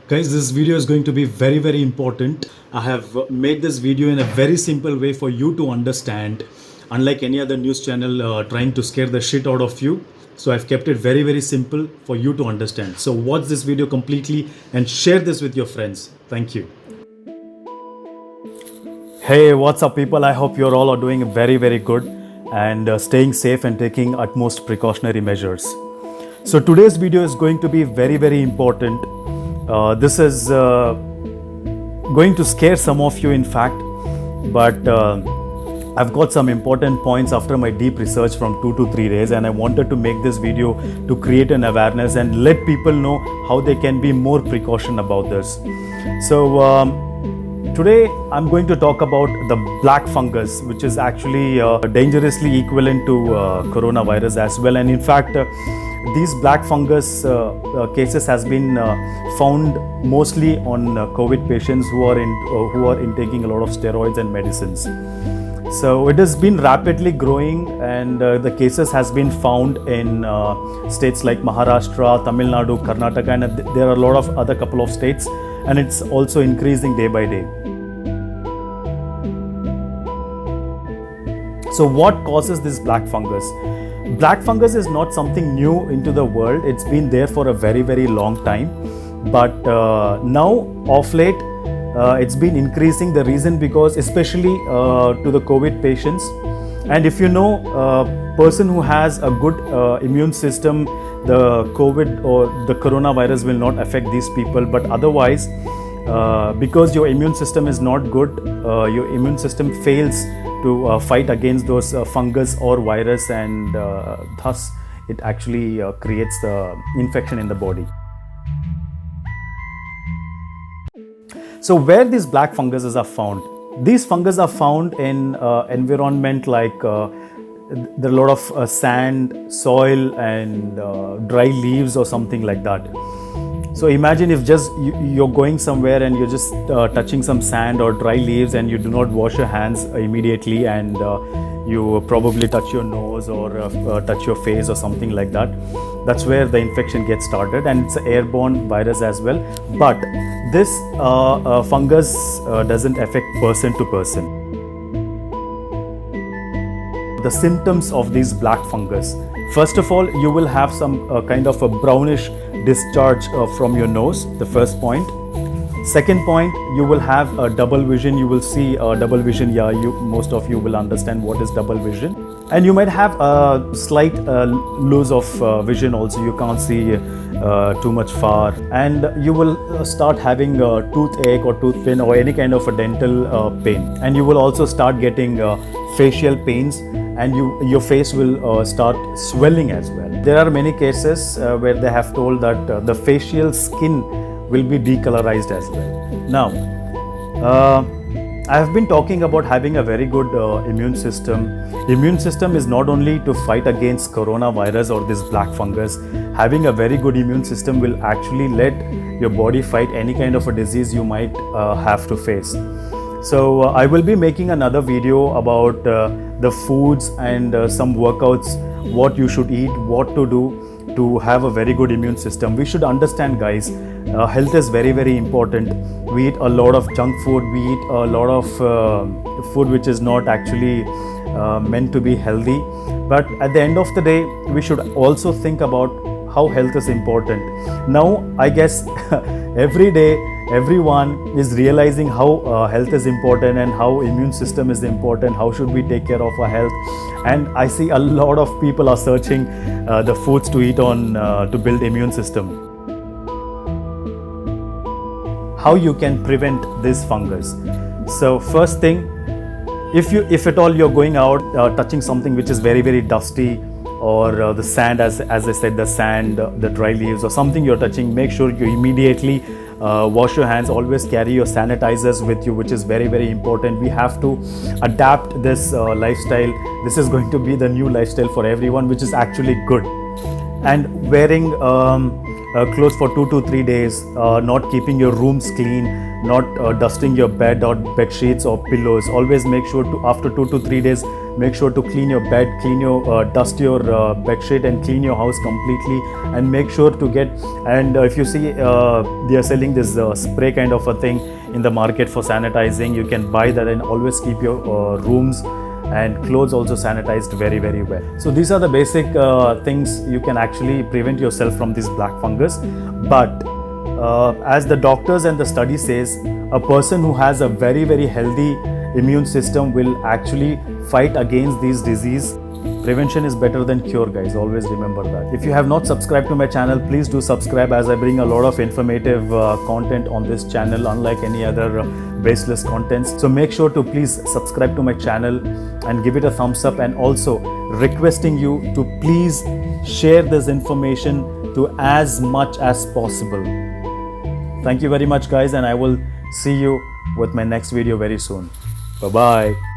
Guys, this video is going to be very important. I have made this video in a very simple way for you to understand, unlike any other news channel trying to scare the shit out of you. So I've kept it very simple for you to understand. So watch this video completely and share this with your friends. Thank you. Hey, what's up people? I hope you're all are doing very good and staying safe and taking utmost precautionary measures. So today's video is going to be very important. This is going to scare some of you in fact, but I've got some important points after my deep research from 2 to 3 days, and I wanted to make this video to create an awareness and let people know how they can be more precaution about this. So today I'm going to talk about the black fungus, which is actually dangerously equivalent to coronavirus as well. And in fact, these black fungus cases has been found mostly on COVID patients who are intaking a lot of steroids and medicines. So it has been rapidly growing, and the cases has been found in states like Maharashtra, Tamil Nadu, Karnataka, and there are a lot of other couple of states, and it's also increasing day by day. So what causes this black fungus? Black fungus is not something new into the world. It's been there for a very long time, but now of late it's been increasing. The reason because especially to the COVID patients, and if you know a person who has a good immune system, the COVID or the coronavirus will not affect these people. But otherwise, because your immune system is not good, your immune system fails to fight against those fungus or virus, and thus it actually creates the infection in the body. So where these black funguses are found? These fungus are found in environment like there are a lot of sand, soil, and dry leaves or something like that. So imagine if just you're going somewhere and you're just touching some sand or dry leaves, and you do not wash your hands immediately, and you probably touch your nose or touch your face or something like that. That's where the infection gets started, and it's an airborne virus as well. But this fungus doesn't affect person to person. The symptoms of these black fungus. First of all, you will have some kind of a brownish discharge from your nose, the first point. Second point, you will have a double vision. You will see double vision. Yeah, most of you will understand what is double vision. And you might have a slight loss of vision also. You can't see too much far. And you will start having a toothache or tooth pain or any kind of a dental pain. And you will also start getting facial pains, and your face will start swelling as well. There are many cases where they have told that the facial skin will be decolorized as well. Now, I have been talking about having a very good immune system. Immune system is not only to fight against coronavirus or this black fungus. Having a very good immune system will actually let your body fight any kind of a disease you might have to face. So I will be making another video about the foods and some workouts, what you should eat, what to do to have a very good immune system. We should understand, guys, health is very important. We eat a lot of junk food. We eat a lot of food which is not actually meant to be healthy. But at the end of the day, we should also think about how health is important. Now, I guess every day everyone is realizing how health is important and how immune system is important. How should we take care of our health? And I see a lot of people are searching the foods to eat on to build immune system. How you can prevent this fungus? So first thing, if at all you're going out touching something which is very dusty, or the sand, as I said, the sand, the dry leaves or something you're touching, make sure you immediately wash your hands. Always carry your sanitizers with you, which is very important. We have to adapt this lifestyle. This is going to be the new lifestyle for everyone, which is actually good. And wearing clothes for 2 to 3 days, not keeping your rooms clean, not dusting your bed or bed sheets or pillows. Always make sure to after 2 to 3 days Make sure to clean your bed, dust your bed sheet and clean your house completely, and make sure to get, and if you see they are selling this spray kind of a thing in the market for sanitizing, you can buy that and always keep your rooms and clothes also sanitized very well. So these are the basic things you can actually prevent yourself from this black fungus. But as the doctors and the study says, a person who has a very healthy immune system will actually fight against these disease. Prevention is better than cure, guys. Always remember that. If you have not subscribed to my channel, please do subscribe, as I bring a lot of informative content on this channel, unlike any other baseless contents. So make sure to please subscribe to my channel and give it a thumbs up, and also requesting you to please share this information to as much as possible. Thank you very much, guys, and I will see you with my next video very soon. Bye bye.